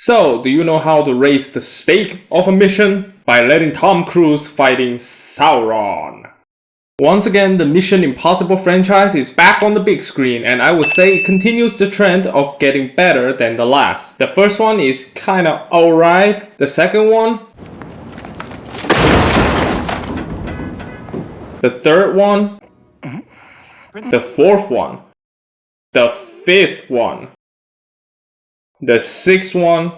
So, do you know how to raise the stake of a mission? By letting Tom Cruise fighting Sauron. Once again, the Mission Impossible franchise is back on the big screen, and I would say it continues the trend of getting better than the last. The first one is kinda alright, the second one, the third one, the fourth one, the fifth one, the sixth one,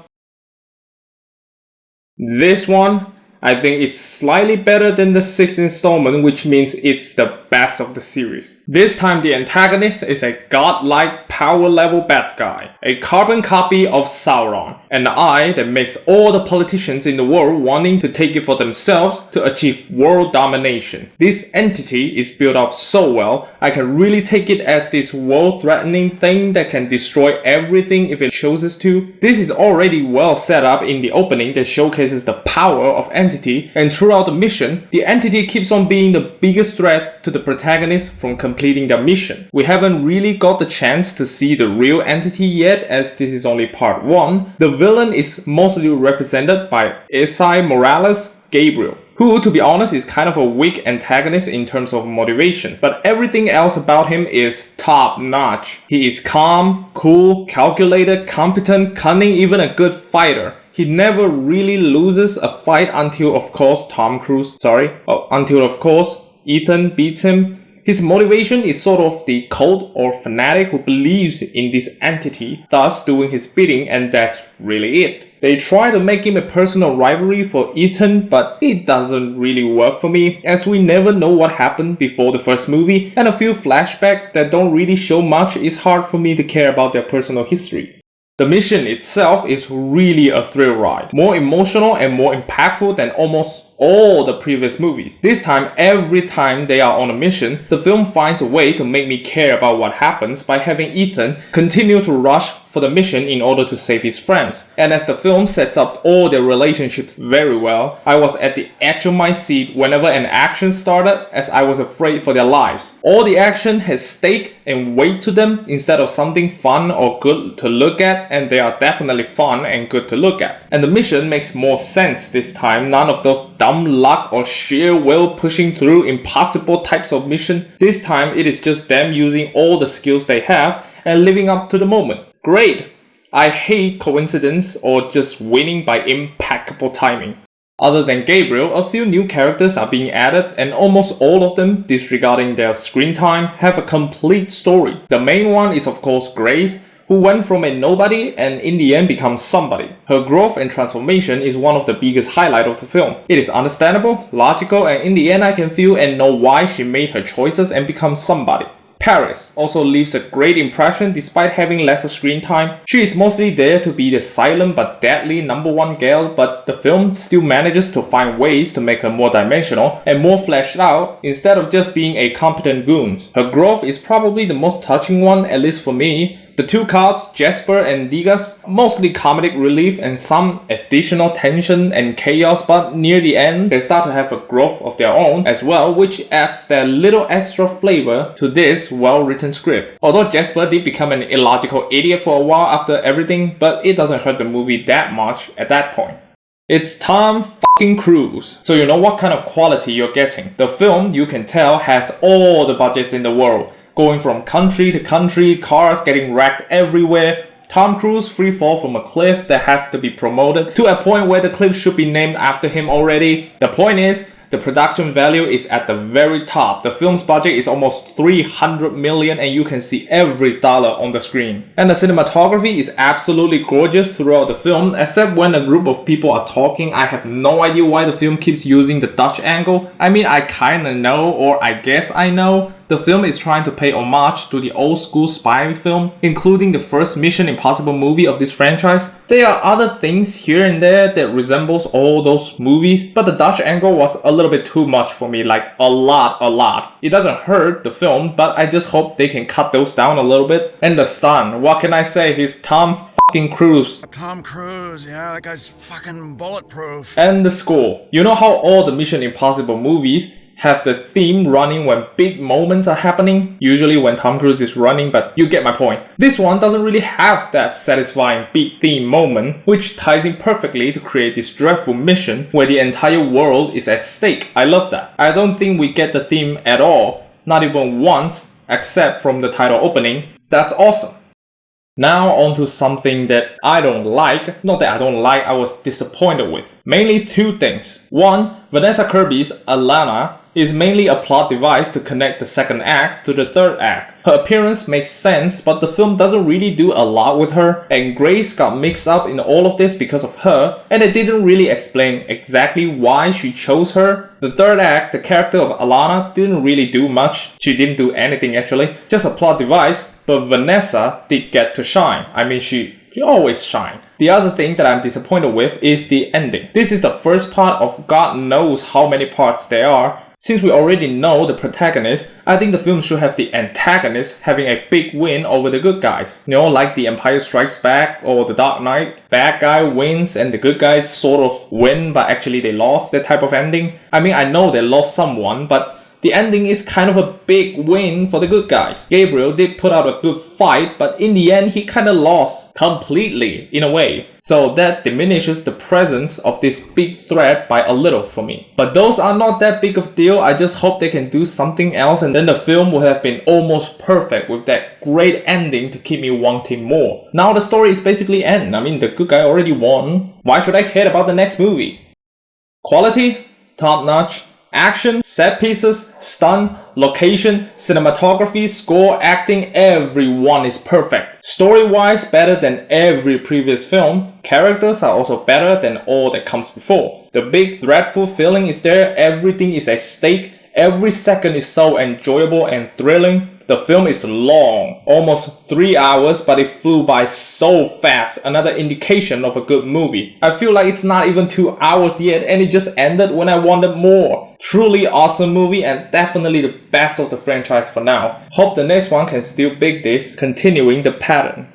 this one. I think it's slightly better than the sixth installment, which means it's the best of the series. This time the antagonist is a godlike power level bad guy, a carbon copy of Sauron, an eye that makes all the politicians in the world wanting to take it for themselves to achieve world domination. This entity is built up so well, I can really take it as this world-threatening thing that can destroy everything if it chooses to. This is already well set up in the opening that showcases the power of entity, and throughout the mission, the entity keeps on being the biggest threat to the protagonist from completing their mission. We haven't really got the chance to see the real entity yet, as this is only part 1. The villain is mostly represented by Esai Morales Gabriel, who, to be honest, is kind of a weak antagonist in terms of motivation, but everything else about him is top notch. He is calm, cool, calculated, competent, cunning, even a good fighter. He never really loses a fight until of course Ethan beats him. His motivation is sort of the cult or fanatic who believes in this entity, thus doing his bidding, and that's really it. They try to make him a personal rivalry for Ethan, but it doesn't really work for me, as we never know what happened before the first movie, and a few flashbacks that don't really show much. It's hard for me to care about their personal history. The mission itself is really a thrill ride, more emotional and more impactful than almost all the previous movies. This time, every time they are on a mission, the film finds a way to make me care about what happens by having Ethan continue to rush for the mission in order to save his friends. And as the film sets up all their relationships very well, I was at the edge of my seat whenever an action started, as I was afraid for their lives. All the action has stake and weight to them instead of something fun or good to look at, and they are definitely fun and good to look at. And the mission makes more sense this time, none of those dumb luck or sheer will pushing through impossible types of mission. This time it is just them using all the skills they have and living up to the moment. Great! I hate coincidence or just winning by impeccable timing. Other than Gabriel, a few new characters are being added, and almost all of them, disregarding their screen time, have a complete story. The main one is of course Grace, who went from a nobody and in the end becomes somebody. Her growth and transformation is one of the biggest highlights of the film. It is understandable, logical, and in the end I can feel and know why she made her choices and becomes somebody. Paris also leaves a great impression despite having lesser screen time. She is mostly there to be the silent but deadly #1 gal, but the film still manages to find ways to make her more dimensional and more fleshed out instead of just being a competent goon. Her growth is probably the most touching one, at least for me. The two cops, Jasper and Degas, mostly comedic relief and some additional tension and chaos, but near the end they start to have a growth of their own as well, which adds that little extra flavor to this well-written script. Although Jasper did become an illogical idiot for a while after everything, but it doesn't hurt the movie that much at that point. It's Tom Cruise, so you know what kind of quality you're getting. The film, you can tell, has all the budgets in the world. Going from country to country, cars getting wrecked everywhere, Tom Cruise free fall from a cliff that has to be promoted to a point where the cliff should be named after him already. The point is, the production value is at the very top. The film's budget is almost 300 million and you can see every dollar on the screen. And the cinematography is absolutely gorgeous throughout the film, except when a group of people are talking. I have no idea why the film keeps using the Dutch angle. I mean, I kinda know, or I guess I know. The film is trying to pay homage to the old school spy film, including the first Mission Impossible movie of this franchise. There are other things here and there that resembles all those movies, but the Dutch angle was a little bit too much for me, like a lot. It doesn't hurt the film, but I just hope they can cut those down a little bit. And the stunt, what can I say, he's Tom Cruise. Tom Cruise, yeah, that guy's fucking bulletproof. And the score. You know how all the Mission Impossible movies have the theme running when big moments are happening, usually when Tom Cruise is running, but you get my point. This one doesn't really have that satisfying big theme moment, which ties in perfectly to create this dreadful mission where the entire world is at stake. I love that. I don't think we get the theme at all, not even once, except from the title opening. That's awesome. Now on to something that I don't like. Not that I don't like, I was disappointed with. Mainly two things. One, Vanessa Kirby's Alana is mainly a plot device to connect the second act to the third act. Her appearance makes sense, but the film doesn't really do a lot with her, and Grace got mixed up in all of this because of her, and it didn't really explain exactly why she chose her. The third act, the character of Alana didn't really do much. She didn't do anything actually, just a plot device, but Vanessa did get to shine. I mean, she always shine. The other thing that I'm disappointed with is the ending. This is the first part of God knows how many parts there are. Since we already know the protagonist, I think the film should have the antagonist having a big win over the good guys. You know, like The Empire Strikes Back or The Dark Knight. Bad guy wins and the good guys sort of win, but actually they lost, that type of ending. I mean, I know they lost someone, but the ending is kind of a big win for the good guys. Gabriel did put out a good fight, but in the end he kind of lost completely in a way. So that diminishes the presence of this big threat by a little for me. But those are not that big of a deal. I just hope they can do something else and then the film would have been almost perfect with that great ending to keep me wanting more. Now the story is basically end. I mean, the good guy already won. Why should I care about the next movie? Quality? Top notch. Action, set pieces, stunt, location, cinematography, score, acting, everyone is perfect. Story-wise, better than every previous film. Characters are also better than all that comes before. The big dreadful feeling is there, everything is at stake, every second is so enjoyable and thrilling. The film is long, almost 3 hours, but it flew by so fast, another indication of a good movie. I feel like it's not even 2 hours yet and it just ended when I wanted more. Truly awesome movie and definitely the best of the franchise for now. Hope the next one can still beat this, continuing the pattern.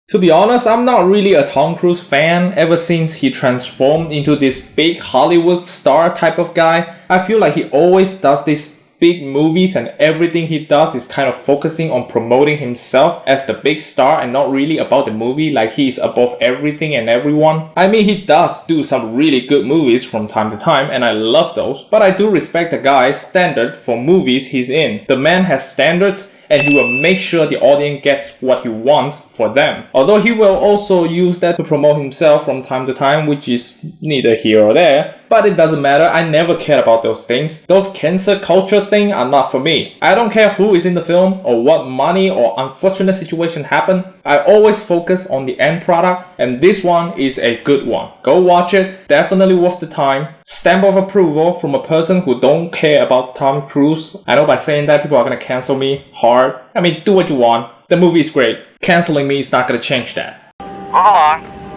To be honest, I'm not really a Tom Cruise fan ever since he transformed into this big Hollywood star type of guy. I feel like he always does this big movies and everything he does is kind of focusing on promoting himself as the big star and not really about the movie, like he is above everything and everyone. I mean, he does do some really good movies from time to time and I love those, but I do respect the guy's standard for movies he's in. The man has standards and he will make sure the audience gets what he wants for them. Although he will also use that to promote himself from time to time, which is neither here or there. But it doesn't matter, I never cared about those things. Those cancel culture things are not for me. I don't care who is in the film or what money or unfortunate situation happened. I always focus on the end product and this one is a good one. Go watch it, definitely worth the time. Stamp of approval from a person who don't care about Tom Cruise. I know by saying that people are gonna cancel me hard. I mean, do what you want. The movie is great. Canceling me is not gonna change that. Move along.